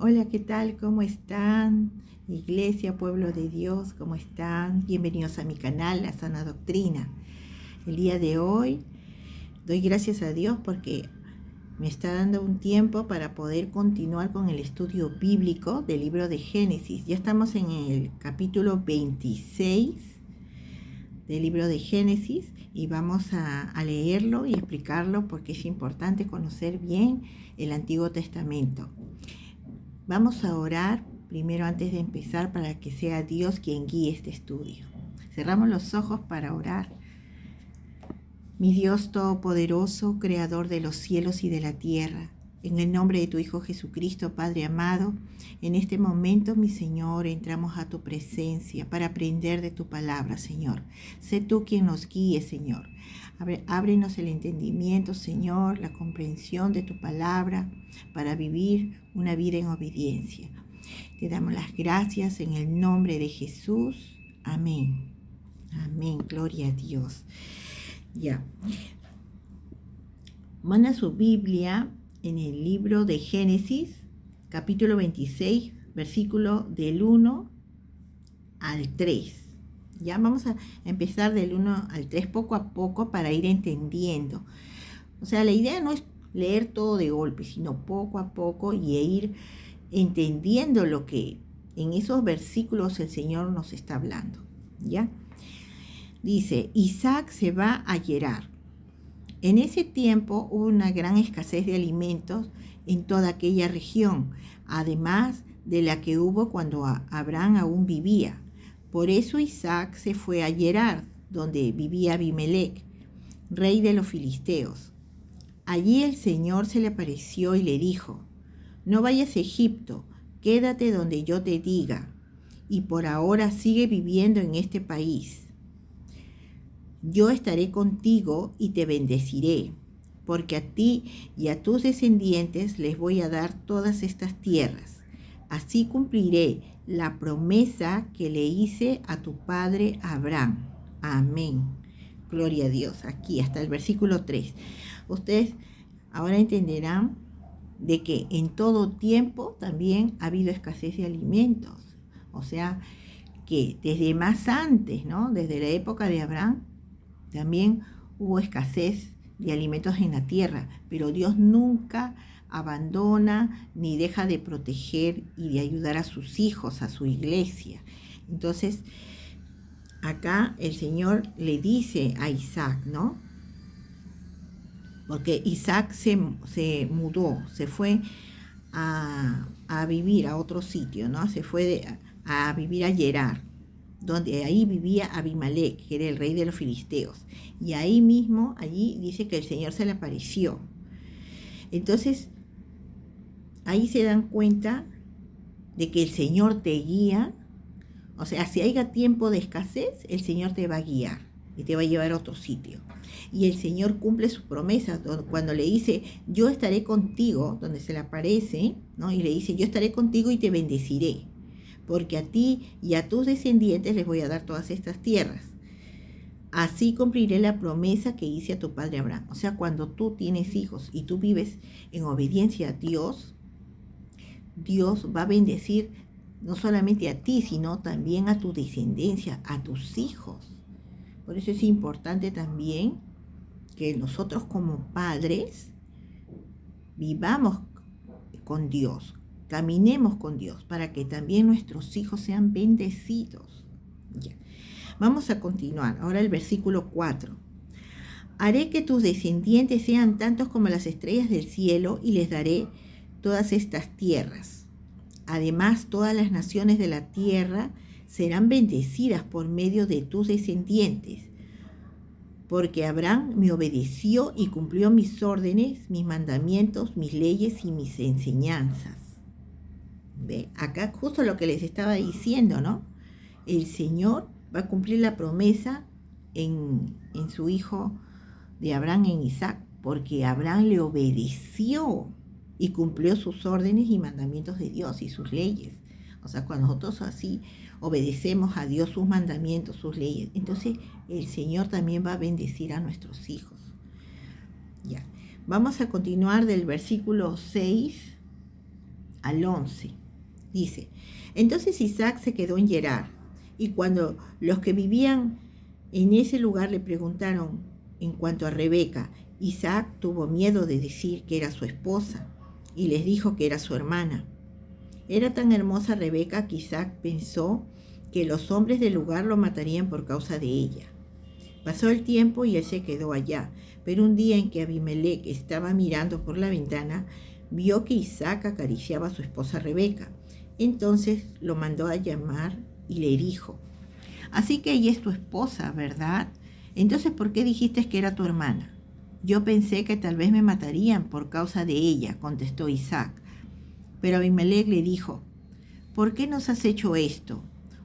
Hola, ¿qué tal? ¿Cómo están? Iglesia, pueblo de Dios, ¿cómo están? Bienvenidos a mi canal, La Sana Doctrina. El día de hoy doy gracias a Dios porque me está dando un tiempo para poder continuar con el estudio bíblico del libro de Génesis. Ya estamos en el capítulo 26 del libro de Génesis y vamos a leerlo y explicarlo porque es importante conocer bien el Antiguo Testamento. Vamos a orar primero antes de empezar para que sea Dios quien guíe este estudio. Cerramos los ojos para orar. Mi Dios Todopoderoso, Creador de los cielos y de la tierra, en el nombre de tu Hijo Jesucristo, Padre amado, en este momento, mi Señor, entramos a tu presencia para aprender de tu palabra, Señor. Sé tú quien nos guíe, Señor. Ábrenos el entendimiento, Señor, la comprensión de tu palabra para vivir una vida en obediencia. Te damos las gracias en el nombre de Jesús. Amén. Amén. Gloria a Dios. Ya. Van a su Biblia en el libro de Génesis, capítulo 26, versículo del 1 al 3. Ya vamos a empezar del 1 al 3 poco a poco para ir entendiendo. O sea, la idea no es leer todo de golpe, sino poco a poco y ir entendiendo lo que en esos versículos el Señor nos está hablando. ¿Ya? Dice, Isaac se va a Gerar. En ese tiempo hubo una gran escasez de alimentos en toda aquella región, además de la que hubo cuando Abraham aún vivía. Por eso Isaac se fue a Gerar, donde vivía Abimelec, rey de los filisteos. Allí el Señor se le apareció y le dijo, no vayas a Egipto, quédate donde yo te diga, y por ahora sigue viviendo en este país. Yo estaré contigo y te bendeciré, porque a ti y a tus descendientes les voy a dar todas estas tierras. Así cumpliré la promesa que le hice a tu padre Abraham. Amén. Gloria a Dios. Aquí hasta el versículo 3. Ustedes ahora entenderán de que en todo tiempo también ha habido escasez de alimentos. O sea, que desde más antes, ¿no? Desde la época de Abraham, también hubo escasez de alimentos en la tierra, pero Dios nunca abandona ni deja de proteger y de ayudar a sus hijos, a su iglesia. Entonces, acá el Señor le dice a Isaac, ¿no? Porque Isaac se mudó, se fue a vivir a otro sitio, ¿no? Se fue a vivir a Gerar, donde ahí vivía Abimelec, que era el rey de los filisteos. Y ahí mismo, allí dice que el Señor se le apareció. Entonces, ahí se dan cuenta de que el Señor te guía. O sea, si haya tiempo de escasez, el Señor te va a guiar y te va a llevar a otro sitio. Y el Señor cumple sus promesas cuando le dice, yo estaré contigo, donde se le aparece, ¿no? Y le dice, yo estaré contigo y te bendeciré, porque a ti y a tus descendientes les voy a dar todas estas tierras. Así cumpliré la promesa que hice a tu padre Abraham. O sea, cuando tú tienes hijos y tú vives en obediencia a Dios, Dios va a bendecir no solamente a ti, sino también a tu descendencia, a tus hijos. Por eso es importante también que nosotros como padres vivamos con Dios, caminemos con Dios para que también nuestros hijos sean bendecidos. Ya. Vamos a continuar. Ahora el versículo 4. Haré que tus descendientes sean tantos como las estrellas del cielo y les daré todas estas tierras. Además, todas las naciones de la tierra serán bendecidas por medio de tus descendientes, porque Abraham me obedeció y cumplió mis órdenes, mis mandamientos, mis leyes y mis enseñanzas. ¿Ve? Acá justo lo que les estaba diciendo, ¿no? El Señor va a cumplir la promesa en su hijo de Abraham, en Isaac, porque Abraham le obedeció y cumplió sus órdenes y mandamientos de Dios y sus leyes. O sea, cuando nosotros así obedecemos a Dios, sus mandamientos, sus leyes, entonces el Señor también va a bendecir a nuestros hijos. Ya. Vamos a continuar del versículo 6 al 11. Dice, entonces Isaac se quedó en Gerar, y cuando los que vivían en ese lugar le preguntaron en cuanto a Rebeca, Isaac tuvo miedo de decir que era su esposa, y les dijo que era su hermana. Era tan hermosa Rebeca que Isaac pensó que los hombres del lugar lo matarían por causa de ella. Pasó el tiempo y él se quedó allá, pero un día en que Abimelec estaba mirando por la ventana, vio que Isaac acariciaba a su esposa Rebeca. Entonces lo mandó a llamar y le dijo, así que ella es tu esposa, ¿verdad? Entonces, ¿por qué dijiste que era tu hermana? Yo pensé que tal vez me matarían por causa de ella, contestó Isaac. Pero Abimelec le dijo, ¿por qué nos has hecho esto?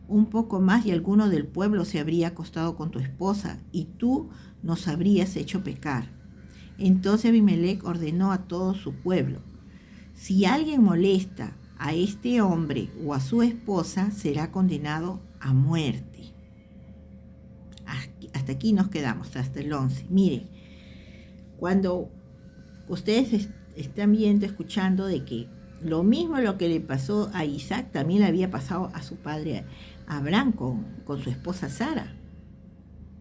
Un poco más y alguno del pueblo se habría acostado con tu esposa y tú nos habrías hecho pecar. Entonces Abimelec ordenó a todo su pueblo, si alguien molesta a este hombre o a su esposa, será condenado a muerte. Hasta aquí nos quedamos, hasta el 11. Miren, cuando ustedes están viendo, escuchando de que lo que le pasó a Isaac, también le había pasado a su padre Abraham con su esposa Sara.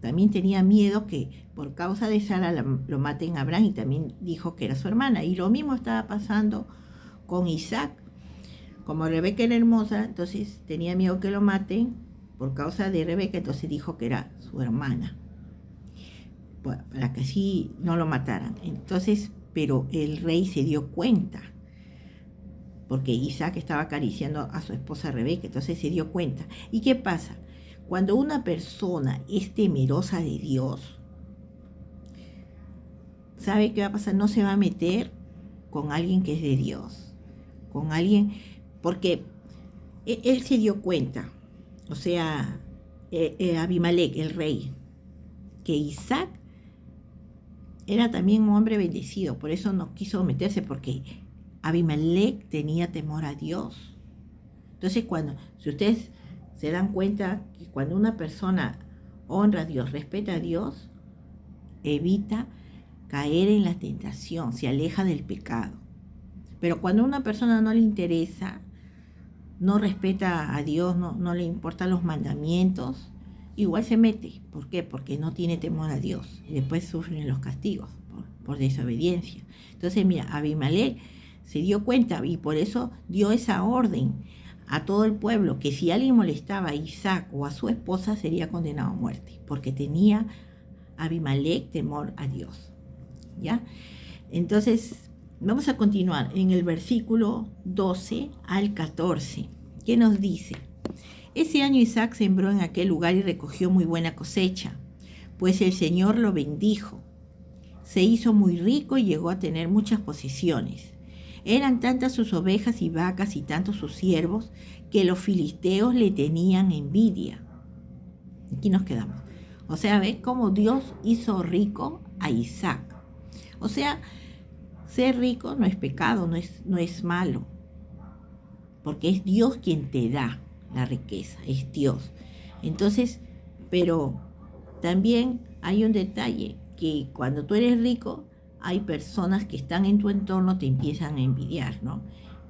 También tenía miedo que por causa de Sara lo maten a Abraham, y también dijo que era su hermana. Y lo mismo estaba pasando con Isaac. Como Rebeca era hermosa, entonces tenía miedo que lo maten por causa de Rebeca, entonces dijo que era su hermana, para que así no lo mataran. Entonces, pero el rey se dio cuenta, porque Isaac estaba acariciando a su esposa Rebeca, entonces se dio cuenta. ¿Y qué pasa? Cuando una persona es temerosa de Dios, ¿sabe qué va a pasar? No se va a meter con alguien que es de Dios, con alguien, porque él se dio cuenta, o sea, Abimelec, el rey, que Isaac era también un hombre bendecido, por eso no quiso meterse, porque Abimelec tenía temor a Dios. Entonces, si ustedes se dan cuenta que cuando una persona honra a Dios, respeta a Dios, evita caer en la tentación, se aleja del pecado. Pero cuando a una persona no le interesa, no respeta a Dios, no le importan los mandamientos, igual se mete. ¿Por qué? Porque no tiene temor a Dios. Y después sufren los castigos por desobediencia. Entonces, mira, Abimelec se dio cuenta y por eso dio esa orden a todo el pueblo, que si alguien molestaba a Isaac o a su esposa, sería condenado a muerte, porque tenía Abimelec temor a Dios. ¿Ya? Entonces, vamos a continuar en el versículo 12 al 14, que nos dice, ese año Isaac sembró en aquel lugar y recogió muy buena cosecha, pues el Señor lo bendijo. Se hizo muy rico y llegó a tener muchas posesiones. Eran tantas sus ovejas y vacas y tantos sus siervos que los filisteos le tenían envidia. Aquí nos quedamos. O sea, ¿ven cómo Dios hizo rico a Isaac? O sea, ser rico no es pecado, no es malo, porque es Dios quien te da la riqueza, es Dios. Entonces, pero también hay un detalle, que cuando tú eres rico, hay personas que están en tu entorno, te empiezan a envidiar, ¿no?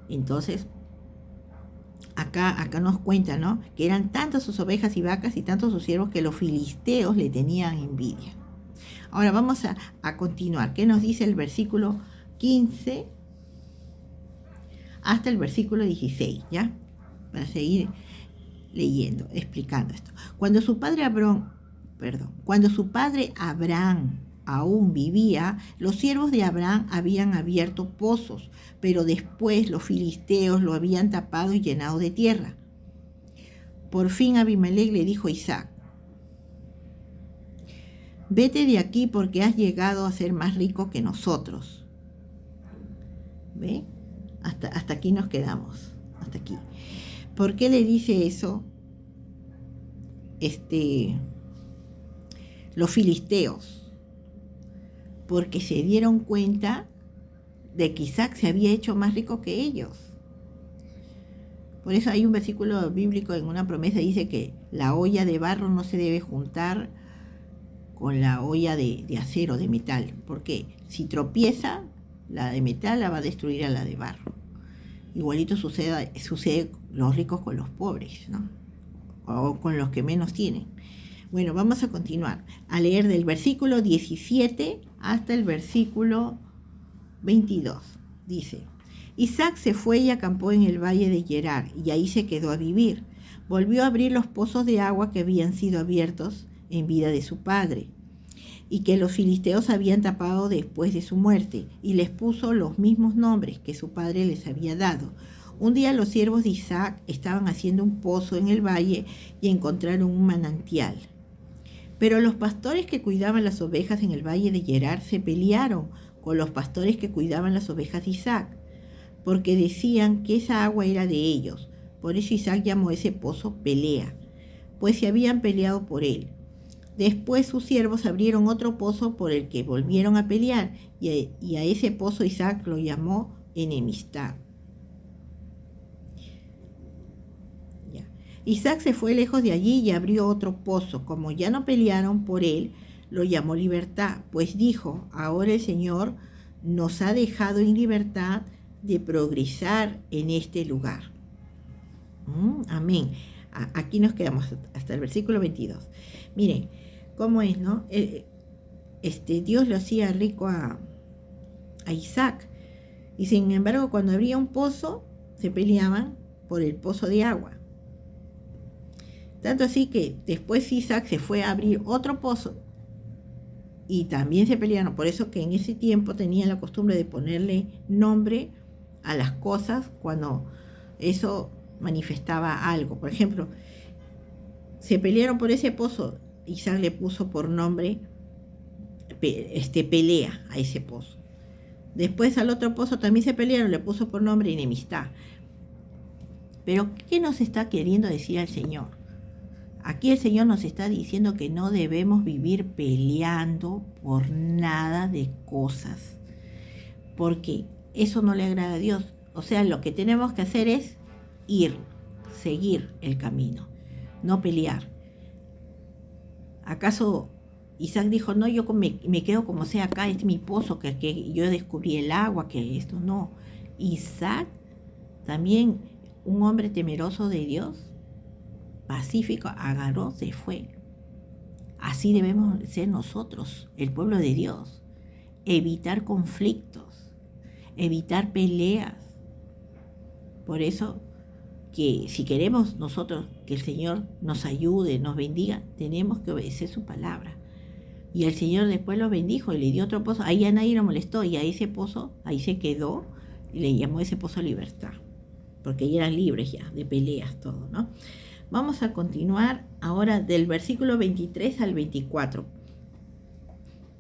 Entonces, acá nos cuenta, ¿no? Que eran tantas sus ovejas y vacas y tantos sus siervos que los filisteos le tenían envidia. Ahora vamos a continuar. ¿Qué nos dice el versículo 15 hasta el versículo 16, ¿ya? Para seguir leyendo, explicando esto. Cuando su padre Abraham aún vivía, los siervos de Abraham habían abierto pozos, pero después los filisteos lo habían tapado y llenado de tierra. Por fin Abimelec le dijo a Isaac, vete de aquí porque has llegado a ser más rico que nosotros. ¿Ve? Hasta aquí nos quedamos. Hasta aquí. ¿Por qué le dice eso? Los filisteos. Porque se dieron cuenta de que Isaac se había hecho más rico que ellos. Por eso hay un versículo bíblico en una promesa, dice que la olla de barro no se debe juntar con la olla de acero, de metal, porque si tropieza, la de metal la va a destruir a la de barro. igualito sucede los ricos con los pobres, ¿no? O con los que menos tienen. Bueno, vamos a continuar a leer del versículo 17 hasta el versículo 22. Dice: Isaac se fue y acampó en el valle de Gerar, y ahí se quedó a vivir. Volvió a abrir los pozos de agua que habían sido abiertos en vida de su padre, y que los filisteos habían tapado después de su muerte, y les puso los mismos nombres que su padre les había dado. Un día los siervos de Isaac estaban haciendo un pozo en el valle y encontraron un manantial. Pero los pastores que cuidaban las ovejas en el valle de Gerar se pelearon con los pastores que cuidaban las ovejas de Isaac, porque decían que esa agua era de ellos. Por eso Isaac llamó ese pozo Pelea, pues se habían peleado por él. Después sus siervos abrieron otro pozo por el que volvieron a pelear, y a ese pozo Isaac lo llamó Enemistad. Isaac se fue lejos de allí y abrió otro pozo. Como ya no pelearon por él, lo llamó Libertad, pues dijo: ahora el Señor nos ha dejado en libertad de progresar en este lugar. Amén. Aquí nos quedamos hasta el versículo 22. Miren cómo es, ¿no? Dios lo hacía rico a Isaac, y sin embargo cuando abría un pozo se peleaban por el pozo de agua. Tanto así que después Isaac se fue a abrir otro pozo y también se pelearon. Por eso que en ese tiempo tenían la costumbre de ponerle nombre a las cosas cuando eso manifestaba algo. Por ejemplo, se pelearon por ese pozo, Isaac le puso por nombre Pelea a ese pozo. Después al otro pozo también se pelearon, le puso por nombre Enemistad. Pero ¿qué nos está queriendo decir el Señor? Aquí el Señor nos está diciendo que no debemos vivir peleando por nada de cosas, porque eso no le agrada a Dios. O sea, lo que tenemos que hacer es seguir el camino, no pelear. ¿Acaso Isaac dijo: no, yo me quedo como sea acá, este es mi pozo, que yo descubrí el agua, que esto? No. Isaac, también un hombre temeroso de Dios, pacífico, agarró, se fue. Así debemos ser nosotros, el pueblo de Dios. Evitar conflictos, evitar peleas. Por eso que si queremos nosotros que el Señor nos ayude, nos bendiga, tenemos que obedecer su palabra. Y el Señor después lo bendijo y le dio otro pozo. Ahí a nadie lo molestó, y a ese pozo, ahí se quedó, y le llamó ese pozo Libertad, porque ya eran libres ya de peleas, todo, ¿no? Vamos a continuar ahora del versículo 23 al 24.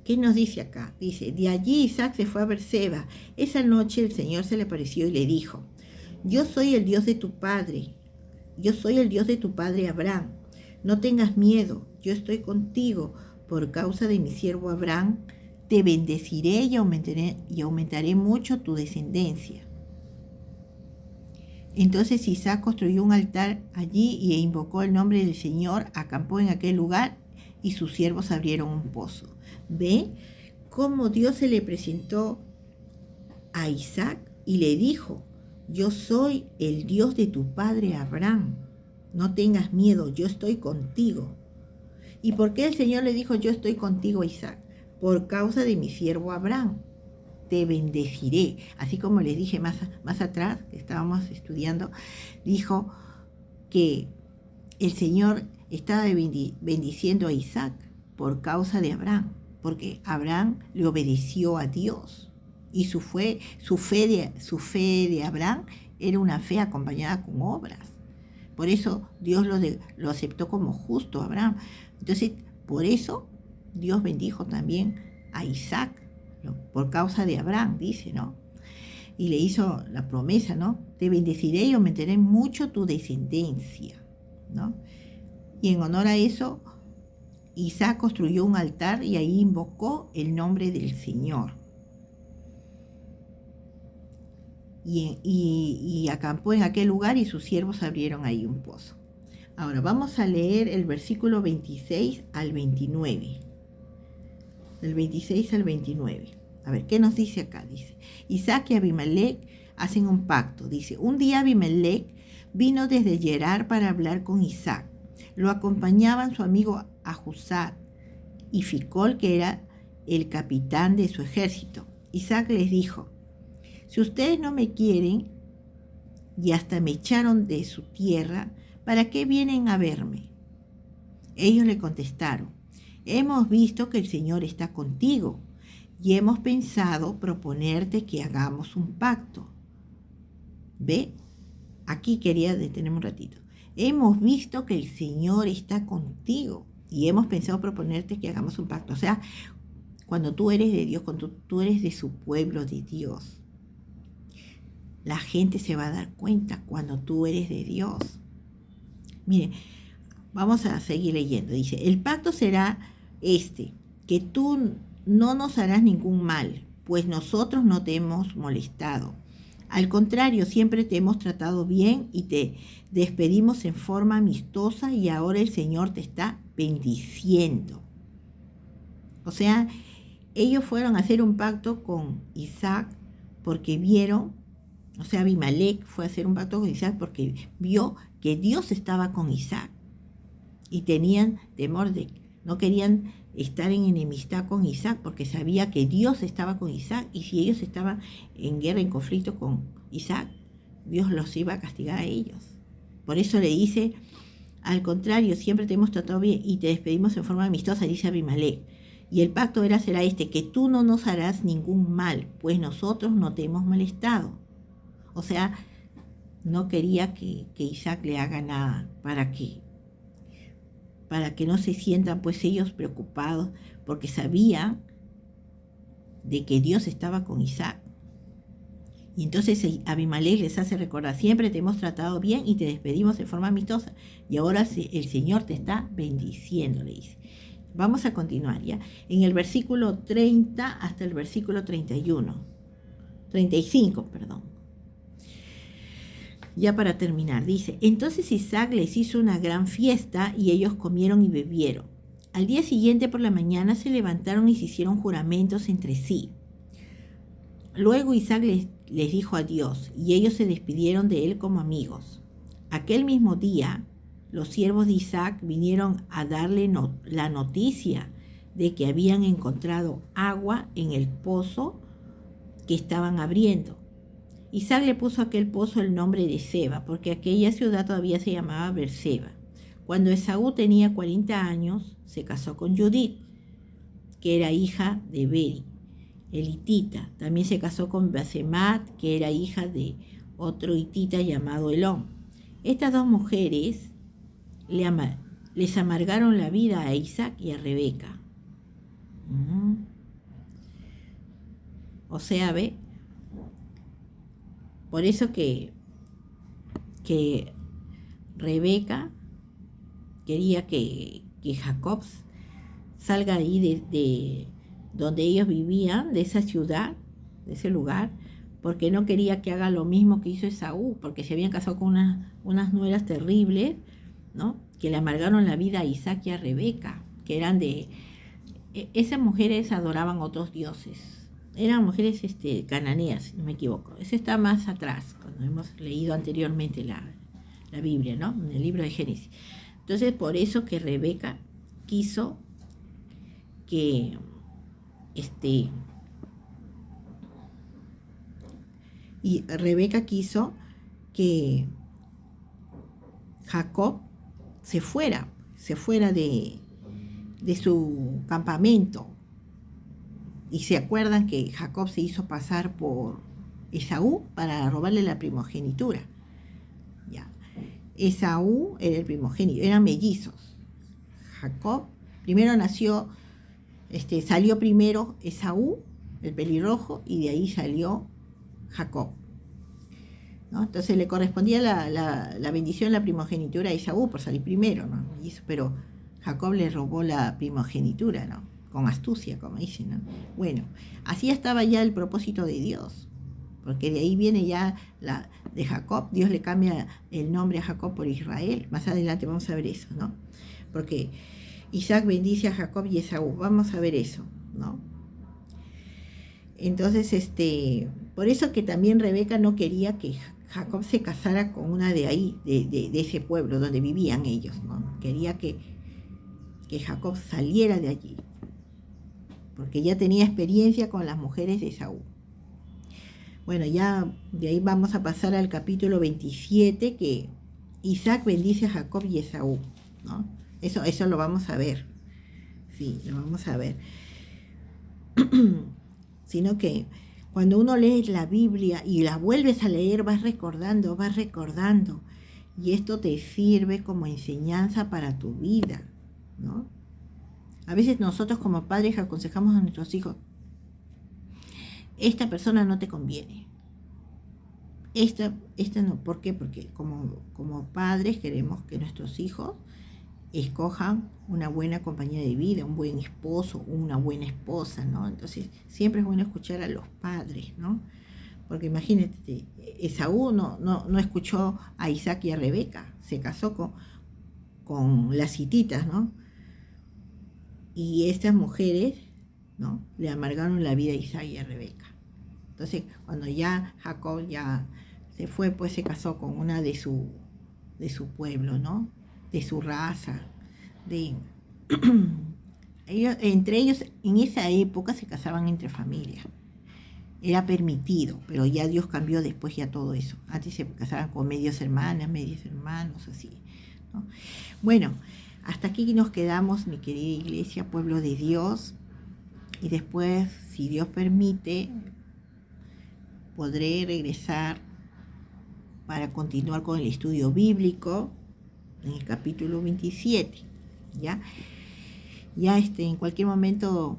¿Qué nos dice acá? Dice: de allí Isaac se fue a Berseba. Esa noche el Señor se le apareció y le dijo: yo soy el Dios de tu padre. Yo soy el Dios de tu padre Abraham. No tengas miedo, yo estoy contigo. Por causa de mi siervo Abraham, te bendeciré y aumentaré mucho tu descendencia. Entonces Isaac construyó un altar allí y invocó el nombre del Señor, acampó en aquel lugar y sus siervos abrieron un pozo. ¿Ve cómo Dios se le presentó a Isaac y le dijo: yo soy el Dios de tu padre Abraham, no tengas miedo, yo estoy contigo? ¿Y por qué el Señor le dijo: yo estoy contigo, Isaac? Por causa de mi siervo Abraham. Te bendeciré. Así como les dije más atrás, que estábamos estudiando, dijo que el Señor estaba bendiciendo a Isaac por causa de Abraham, porque Abraham le obedeció a Dios. Y su fe de Abraham era una fe acompañada con obras. Por eso Dios lo aceptó como justo a Abraham. Entonces, por eso Dios bendijo también a Isaac, por causa de Abraham, dice, ¿no? Y le hizo la promesa, ¿no? Te bendeciré y aumentaré mucho tu descendencia, ¿no? Y en honor a eso, Isaac construyó un altar y ahí invocó el nombre del Señor. Y acampó en aquel lugar y sus siervos abrieron ahí un pozo. Ahora vamos a leer el versículo 26 al 29. Del 26 al 29. A ver, ¿qué nos dice acá? Dice: Isaac y Abimelech hacen un pacto. Dice, un día Abimelech vino desde Gerar para hablar con Isaac. Lo acompañaban su amigo Ahuzat y Ficol, que era el capitán de su ejército. Isaac les dijo, si ustedes no me quieren y hasta me echaron de su tierra, ¿para qué vienen a verme? Ellos le contestaron, hemos visto que el Señor está contigo y hemos pensado proponerte que hagamos un pacto. ¿Ve? Aquí quería detenerme un ratito. Hemos visto que el Señor está contigo y hemos pensado proponerte que hagamos un pacto. O sea, cuando tú eres de Dios, cuando tú eres de su pueblo, de Dios, la gente se va a dar cuenta cuando tú eres de Dios. Mire, vamos a seguir leyendo. Dice, el pacto será que tú no nos harás ningún mal, pues nosotros no te hemos molestado. Al contrario, siempre te hemos tratado bien y te despedimos en forma amistosa y ahora el Señor te está bendiciendo. O sea, ellos fueron a hacer un pacto con Isaac porque vieron, o sea, Abimelech fue a hacer un pacto con Isaac porque vio que Dios estaba con Isaac y tenían temor no querían estar en enemistad con Isaac porque sabía que Dios estaba con Isaac y si ellos estaban en guerra, en conflicto con Isaac, Dios los iba a castigar a ellos. Por eso le dice, al contrario, siempre te hemos tratado bien y te despedimos en forma amistosa, dice Abimelech. Y el pacto será que tú no nos harás ningún mal, pues nosotros no te hemos molestado. O sea, no quería que Isaac le haga nada. ¿Para qué? Para que no se sientan pues ellos preocupados, porque sabían de que Dios estaba con Isaac. Y entonces Abimelech les hace recordar, siempre te hemos tratado bien y te despedimos de forma amistosa. Y ahora el Señor te está bendiciendo, le dice. Vamos a continuar ya. En el versículo 30 hasta el versículo 35, perdón. Ya para terminar, dice, entonces Isaac les hizo una gran fiesta y ellos comieron y bebieron. Al día siguiente por la mañana se levantaron y se hicieron juramentos entre sí. Luego Isaac les dijo adiós y ellos se despidieron de él como amigos. Aquel mismo día, los siervos de Isaac vinieron a darle la noticia de que habían encontrado agua en el pozo que estaban abriendo. Isaac le puso a aquel pozo el nombre de Seba, porque aquella ciudad todavía se llamaba Beerseba. Cuando Esaú tenía 40 años, se casó con Judith, que era hija de Beri, el hitita. También se casó con Basemat, que era hija de otro hitita llamado Elón. Estas dos mujeres les amargaron la vida a Isaac y a Rebeca. O sea, ve, por eso que Rebeca quería que Jacob salga ahí de donde ellos vivían, de esa ciudad, de ese lugar, porque no quería que haga lo mismo que hizo Esaú, porque se habían casado con unas nueras terribles, ¿no? Que le amargaron la vida a Isaac y a Rebeca, que eran esas mujeres adoraban otros dioses. Eran mujeres cananeas, si no me equivoco. Eso está más atrás, cuando hemos leído anteriormente la Biblia, ¿no? En el libro de Génesis. Entonces, por eso que Rebeca quiso que Jacob se fuera de su campamento. Y se acuerdan que Jacob se hizo pasar por Esaú para robarle la primogenitura. Ya. Esaú era el primogénito, eran mellizos. Jacob primero nació, salió primero Esaú, el pelirrojo, y de ahí salió Jacob, ¿no? Entonces le correspondía la bendición, la primogenitura a Esaú por salir primero, ¿no? Pero Jacob le robó la primogenitura, ¿no? Con astucia, como dicen, ¿no? Bueno, así estaba ya el propósito de Dios, porque de ahí viene ya de Jacob. Dios le cambia el nombre a Jacob por Israel. Más adelante vamos a ver eso, ¿no? Porque Isaac bendice a Jacob y Esaú. Vamos a ver eso, ¿no? Entonces, por eso que también Rebeca no quería que Jacob se casara con una de ahí, de ese pueblo donde vivían ellos, ¿no? Quería que Jacob saliera de allí, porque ya tenía experiencia con las mujeres de Esaú. Bueno, ya de ahí vamos a pasar al capítulo 27, que Isaac bendice a Jacob y Esaú, ¿no? Eso lo vamos a ver, sí, lo vamos a ver. Sino que cuando uno lee la Biblia y la vuelves a leer, vas recordando, y esto te sirve como enseñanza para tu vida, ¿no? A veces nosotros como padres aconsejamos a nuestros hijos: esta persona no te conviene, esta no. ¿Por qué? Porque como padres queremos que nuestros hijos escojan una buena compañía de vida, un buen esposo, una buena esposa, ¿no? Entonces siempre es bueno escuchar a los padres, ¿no? Porque imagínate, Esaú no escuchó a Isaac y a Rebeca, se casó con las hititas, ¿no? Y estas mujeres, ¿no?, le amargaron la vida a Isaac y a Rebeca. Entonces, cuando ya Jacob ya se fue, pues se casó con una de su pueblo, ¿no?, de su raza, entre ellos en esa época se casaban entre familias. Era permitido, pero ya Dios cambió después ya todo eso. Antes se casaban con medias hermanas, medios hermanos, así, ¿no? Bueno, hasta aquí nos quedamos, mi querida iglesia, pueblo de Dios. Y después, si Dios permite, podré regresar para continuar con el estudio bíblico en el capítulo 27, ¿ya? Ya en cualquier momento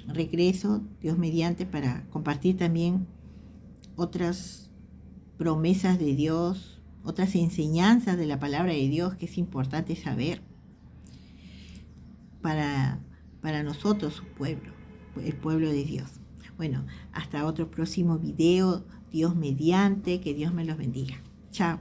regreso, Dios mediante, para compartir también otras promesas de Dios, otras enseñanzas de la palabra de Dios que es importante saber para nosotros, su pueblo, el pueblo de Dios. Bueno, hasta otro próximo video, Dios mediante, que Dios me los bendiga. Chao.